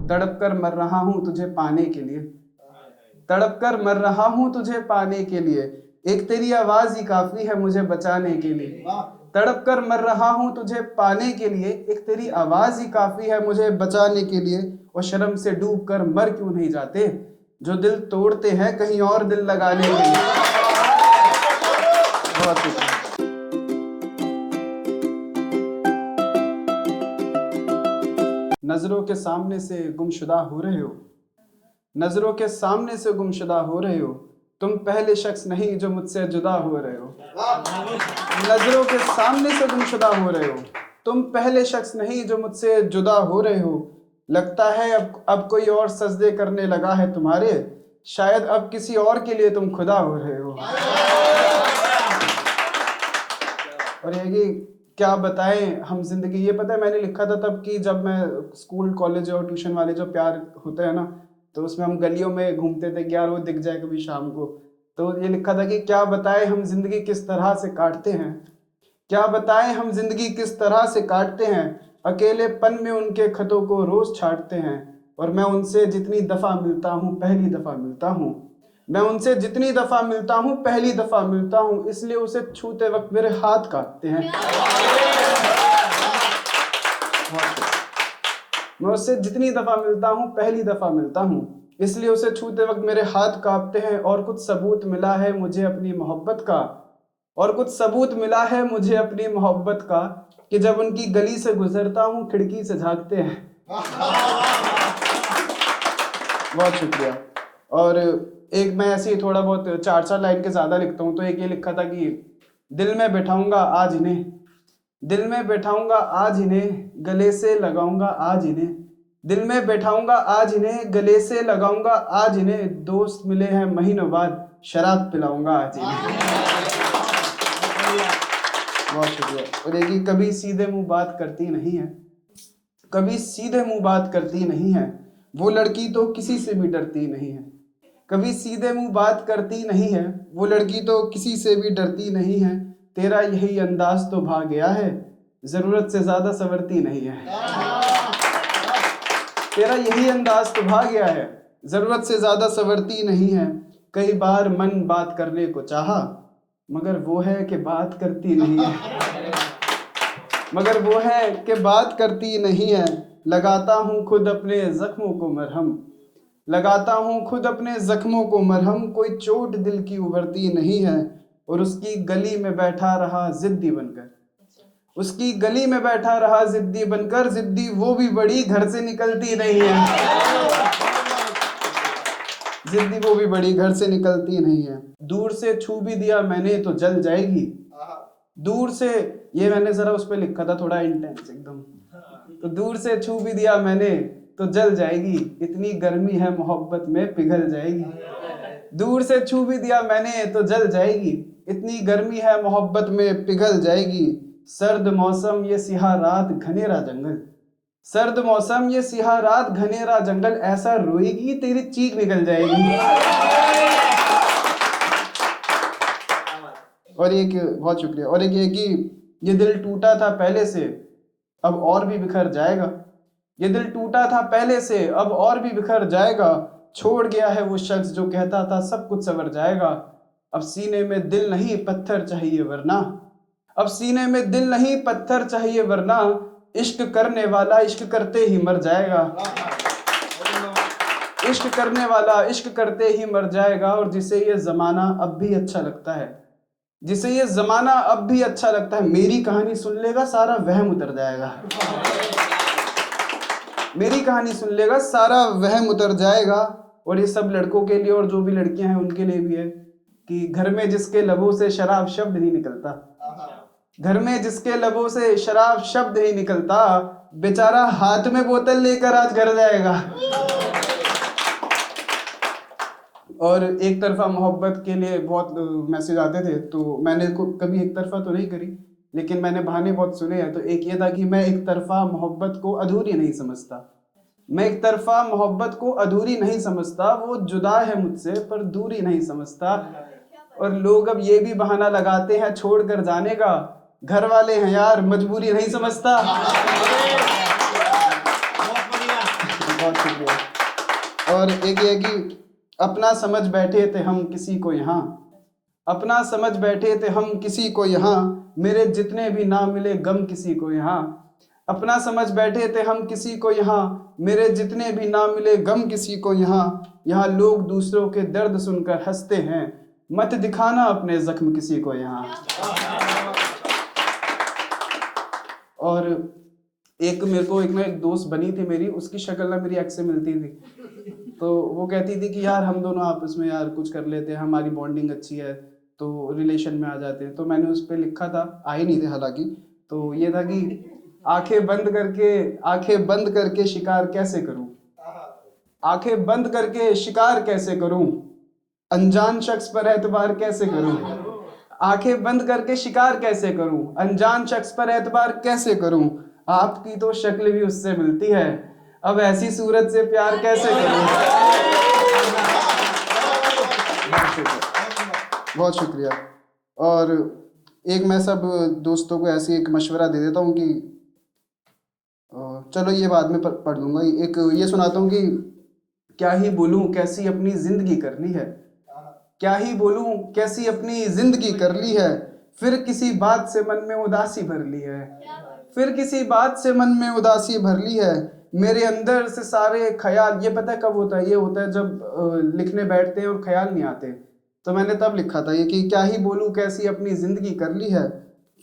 तड़प कर मर रहा हूँ तुझे पाने के लिए, तड़प कर मर रहा हूँ तुझे पाने के लिए, एक तेरी आवाज ही काफी है मुझे बचाने के लिए। तड़प कर मर रहा हूँ तुझे पाने के लिए, एक तेरी आवाज ही काफी है मुझे बचाने के लिए। और शर्म से डूब कर मर क्यों नहीं जाते जो दिल तोड़ते हैं कहीं और दिल लगाने के लिए। बहुत शुक्रिया। नजरों के सामने से गुमशुदा हो रहे हो, नजरों के सामने से गुमशुदा हो रहे हो, तुम पहले शख्स नहीं जो मुझसे जुदा हो रहे हो। नजरों के सामने से गुमशुदा हो रहे हो, तुम पहले शख्स नहीं जो मुझसे जुदा हो रहे हो। लगता है अब कोई और सजदे करने लगा है तुम्हारे, शायद अब किसी और के लिए तुम खुदा हो रहे हो। और ये कि क्या बताएं हम जिंदगी, ये पता है मैंने लिखा था तब कि जब मैं स्कूल कॉलेज और ट्यूशन वाले जो प्यार होते हैं ना, तो उसमें हम गलियों में घूमते थे कि यार वो दिख जाए कभी शाम को। तो ये लिखा था कि क्या बताएं हम जिंदगी किस तरह से काटते हैं, क्या बताएं हम जिंदगी किस तरह से काटते हैं। अकेलेपन में उनके खतों को रोज छाटते हैं, और मैं उनसे जितनी दफा मिलता हूँ पहली दफा मिलता हूँ, मैं उनसे जितनी दफा मिलता हूँ पहली दफा मिलता हूँ, इसलिए उसे छूते वक्त मेरे हाथ कांपते हैं। मैं उससे जितनी दफा मिलता हूँ पहली दफा मिलता हूँ, इसलिए उसे छूते वक्त मेरे हाथ कांपते हैं। और कुछ सबूत मिला है मुझे अपनी मोहब्बत का, और कुछ सबूत मिला है मुझे अपनी मोहब्बत का, कि जब उनकी गली से गुजरता हूँ खिड़की से झांकते हैं। बहुत शुक्रिया। और एक मैं ऐसे ही थोड़ा बहुत 4-4 लाइन के ज़्यादा लिखता हूँ, तो एक ये लिखा था कि दिल में बैठाऊंगा आज इन्हें, दिल में बैठाऊंगा आज इन्हें, गले से लगाऊंगा आज इन्हें, दिल में बैठाऊंगा आज इन्हें, गले से लगाऊंगा आज इन्हें, दोस्त मिले हैं महीनों बाद शराब पिलाऊंगा आज इन्हें। बहुत शुक्रिया। और एक ही कभी सीधे मुंह बात करती नहीं है, कभी सीधे मुंह बात करती नहीं है, वो लड़की तो किसी से भी डरती नहीं है। कभी सीधे मुंह बात करती नहीं है, वो लड़की तो किसी से भी डरती नहीं है। तेरा यही अंदाज तो भा गया है, जरूरत से ज्यादा संवरती नहीं है। तेरा यही अंदाज तो भा गया है, जरूरत से ज्यादा संवरती नहीं है। कई बार मन बात करने को चाहा, मगर वो है कि बात करती नहीं है, मगर वो है कि बात करती नहीं है। लगाता हूँ खुद अपने जख्मों को मरहम, लगाता हूँ खुद अपने जख्मों को मरहम, कोई चोट दिल की उभरती नहीं है। और उसकी गली में बैठा रहा जिद्दी बनकर, उसकी गली में बैठा रहा जिद्दी बनकर, जिद्दी वो भी बड़ी घर से निकलती नहीं है, जिद्दी वो भी बड़ी घर से निकलती नहीं है। दूर से छू भी दिया मैंने तो जल जाएगी, दूर से, ये मैंने जरा उस पर लिखा था थोड़ा इंटेंस एकदम, तो दूर से छू भी दिया मैंने तो जल जाएगी, इतनी गर्मी है मोहब्बत में पिघल जाएगी। दूर से छू भी दिया मैंने तो जल जाएगी, इतनी गर्मी है मोहब्बत में पिघल जाएगी। सर्द मौसम ये सियाह रात घनेरा जंगल, सर्द मौसम ये सियाह रात घनेरा जंगल, ऐसा रोएगी तेरी चीख निकल जाएगी। और एक बहुत शुक्रिया। और एक ये कि ये दिल टूटा था पहले से अब और भी बिखर जाएगा, ये दिल टूटा था पहले से अब और भी बिखर जाएगा। छोड़ गया है वो शख्स जो कहता था सब कुछ संवर जाएगा, अब सीने में दिल नहीं पत्थर चाहिए वरना, अब सीने में दिल नहीं पत्थर चाहिए वरना, इश्क करने वाला इश्क करते ही मर जाएगा, इश्क करने वाला इश्क करते ही मर जाएगा। और जिसे ये जमाना अब भी अच्छा लगता है, जिसे ये जमाना अब भी अच्छा लगता है, मेरी कहानी सुन लेगा सारा वहम उतर जाएगा, मेरी कहानी सुन लेगा सारा वहम उतर जाएगा। और ये सब लड़कों के लिए और जो भी लड़कियां हैं उनके लिए भी है कि घर में जिसके लबों से शराब शब्द नहीं निकलता, घर में जिसके लबों से शराब शब्द ही निकलता, बेचारा हाथ में बोतल लेकर आज घर जाएगा। और एक तरफा मोहब्बत के लिए बहुत मैसेज आते थे, तो मैंने कभी एक तरफा तो नहीं करी, लेकिन मैंने बहाने बहुत सुने हैं। तो एक ये था कि मैं एक तरफा मोहब्बत को अधूरी नहीं समझता, मैं एक तरफा मोहब्बत को अधूरी नहीं समझता, वो जुदा है मुझसे पर दूरी नहीं समझता। और लोग अब ये भी बहाना लगाते हैं छोड़कर जाने का, घर वाले हैं यार मजबूरी नहीं समझता। बहुत शुक्रिया। और एक ये कि अपना समझ बैठे थे हम किसी को यहाँ, अपना समझ बैठे थे हम किसी को यहाँ, मेरे जितने भी ना मिले गम किसी को यहाँ। अपना समझ बैठे थे हम किसी को यहाँ, मेरे जितने भी ना मिले गम किसी को यहाँ। यहाँ लोग दूसरों के दर्द सुनकर हंसते हैं, मत दिखाना अपने जख्म किसी को यहाँ। और एक मेरे को एक दोस्त बनी थी मेरी, उसकी शक्ल ना मेरी एक्स से मिलती थी। तो वो कहती थी कि यार हम दोनों आपस में यार कुछ कर लेते हैं, हमारी बॉन्डिंग अच्छी है तो रिलेशन में आ जाते हैं। तो मैंने उस पर लिखा था, आए नहीं थे हालांकि, तो ये था कि आंखें बंद करके शिकार कैसे करूं, आंखें बंद करके शिकार कैसे करूं, अनजान शख्स पर एतबार कैसे करूं। आंखें बंद करके शिकार कैसे करूं, अनजान शख्स पर एतबार कैसे करूं। आपकी तो शक्ल भी उससे मिलती है, अब ऐसी सूरत से प्यार कैसे करूं। बहुत शुक्रिया। और एक मैं सब दोस्तों को ऐसे एक मशवरा दे देता हूँ कि चलो ये बाद में पढ़ लूँगा। एक ये सुनाता हूँ कि क्या ही बोलूँ कैसी अपनी ज़िंदगी कर ली है, क्या ही बोलूँ कैसी अपनी ज़िंदगी कर ली है, फिर किसी बात से मन में उदासी भर ली है, फिर किसी बात से मन में उदासी भर ली है। मेरे अंदर से सारे ख्याल, ये पता है कब होता है, ये होता है जब लिखने बैठते हैं और ख्याल नहीं आते। तो मैंने तब लिखा था ये कि क्या ही बोलूँ कैसी अपनी ज़िंदगी कर ली है,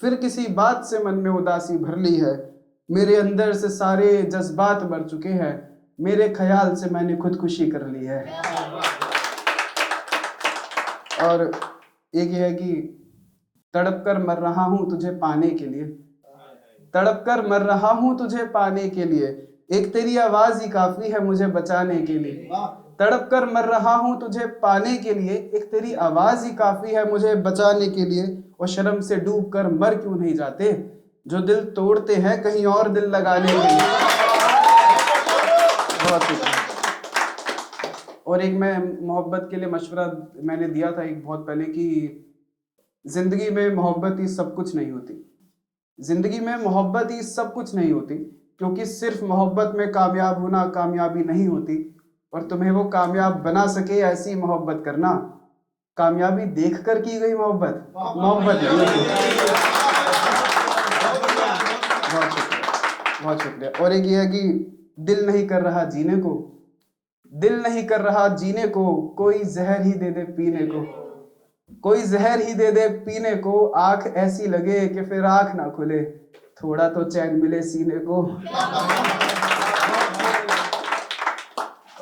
फिर किसी बात से मन में उदासी भर ली है। मेरे अंदर से सारे जज्बात मर चुके हैं, मेरे ख्याल से मैंने खुदकुशी कर ली है। और एक ये है कि तड़प कर मर रहा हूँ तुझे पाने के लिए, तड़प कर मर रहा हूँ तुझे पाने के लिए, एक तेरी आवाज़ ही काफ़ी है मुझे बचाने के लिए। तड़प कर मर रहा हूँ तुझे पाने के लिए, एक तेरी आवाज़ ही काफ़ी है मुझे बचाने के लिए। और शर्म से डूब कर मर क्यों नहीं जाते, जो दिल तोड़ते हैं कहीं और दिल लगाने के लिए। बहुत शुक्रिया। और एक मैं मोहब्बत के लिए मशवरा मैंने दिया था एक बहुत पहले कि ज़िंदगी में मोहब्बत ही सब कुछ नहीं होती, ज़िंदगी में मोहब्बत ही सब कुछ नहीं होती, क्योंकि सिर्फ मोहब्बत में कामयाब होना कामयाबी नहीं होती, और तुम्हें वो कामयाब बना सके ऐसी मोहब्बत करना। कामयाबी देखकर की गई मोहब्बत मोहब्बत नहीं होती। बहुत शुक्रिया, बहुत शुक्रिया। और एक ये है कि दिल नहीं कर रहा जीने को, दिल नहीं कर रहा जीने को, कोई जहर ही दे दे पीने को, कोई जहर ही दे दे पीने को। आंख ऐसी लगे कि फिर आंख ना खुले, थोड़ा तो चैन मिले सीने को।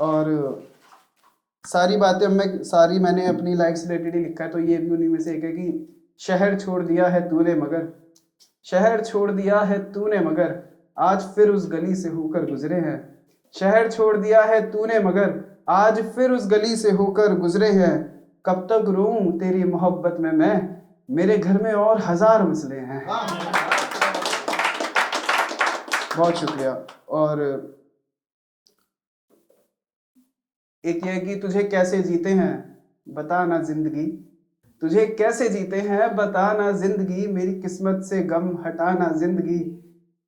और सारी बातें मैंने अपनी लाइफ से रिलेटेड ही लिखा है, तो ये भी उन्हीं में से एक है कि शहर छोड़ दिया है तूने मगर, शहर छोड़ दिया है तूने मगर, आज फिर उस गली से होकर गुजरे हैं। शहर छोड़ दिया है तूने मगर, आज फिर उस गली से होकर गुजरे हैं। कब तक रोऊं तेरी मोहब्बत में मैं, मेरे घर में और 1000 मसले हैं। बहुत शुक्रिया। और एक ये कि तुझे कैसे जीते हैं बता ना जिंदगी, तुझे कैसे जीते हैं बता ना जिंदगी, मेरी किस्मत से गम हटाना जिंदगी।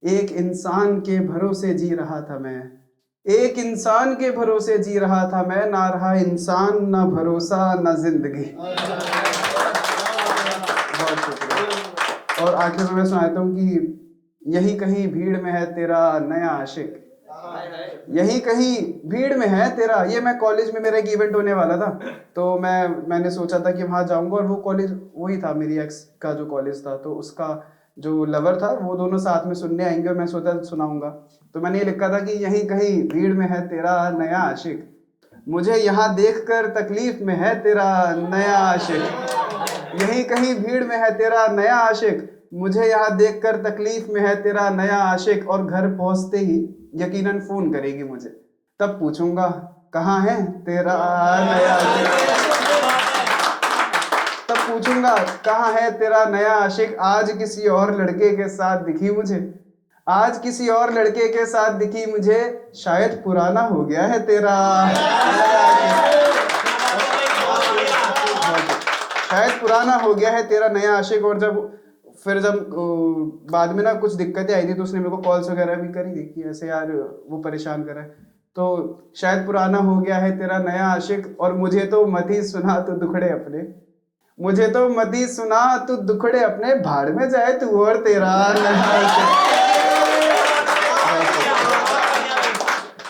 एक इंसान के भरोसे जी रहा था मैं, एक इंसान के भरोसे जी रहा था मैं, ना रहा इंसान ना भरोसा ना जिंदगी। बहुत शुक्रिया। और आखिर में मैं सुनाता हूँ कि यही कहीं भीड़ में है तेरा नया आशिक, यही कहीं भीड़ में है तेरा। ये मैं कॉलेज में मेरा एक इवेंट होने वाला था, तो मैंने सोचा था कि वहाँ जाऊँगा, और वो कॉलेज वही था मेरी एक्स का जो कॉलेज था, तो उसका जो लवर था वो दोनों साथ में सुनने आएंगे, और मैं सोचा सुनाऊंगा। तो मैंने ये लिखा था कि यहीं कहीं भीड़ में है तेरा नया आशिक, मुझे यहाँ देखकर तकलीफ में है तेरा नया आशिक। यहीं कहीं भीड़ में है तेरा नया आशिक, मुझे यहाँ देखकर तकलीफ में है तेरा नया आशिक। और घर पहुँचते ही यकीनन फ़ोन करेगी मुझे, तब पूछूंगा कहाँ है तेरा नया आशिक, तब पूछूंगा कहाँ है तेरा नया आशिक। आज किसी और लड़के के साथ दिखी मुझे, आज किसी और लड़के के साथ दिखी मुझे, शायद पुराना हो गया है तेरा नया आशिक, शायद पुराना हो गया है तेरा नया आशिक। और जब बाद में ना कुछ दिक्कतें आई थी, तो उसने मेरे को कॉल्स वगैरह भी करी थी कि ऐसे यार वो परेशान कर रहा है। तो शायद पुराना हो गया है तेरा नया आशिक, और मुझे तो मत ही सुना तू दुखड़े अपने, मुझे तो मत ही सुना तू दुखड़े अपने, भाड़ में जाए तू और तेरा नया आशिक।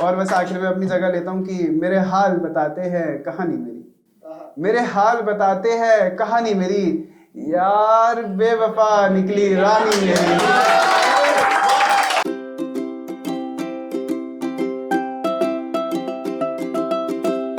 और बस आखिर में अपनी जगह लेता हूँ कि मेरे हाल बताते हैं कहानी मेरी, मेरे हाल बताते हैं कहानी मेरी, यार बेवफा निकली रानी मेरी।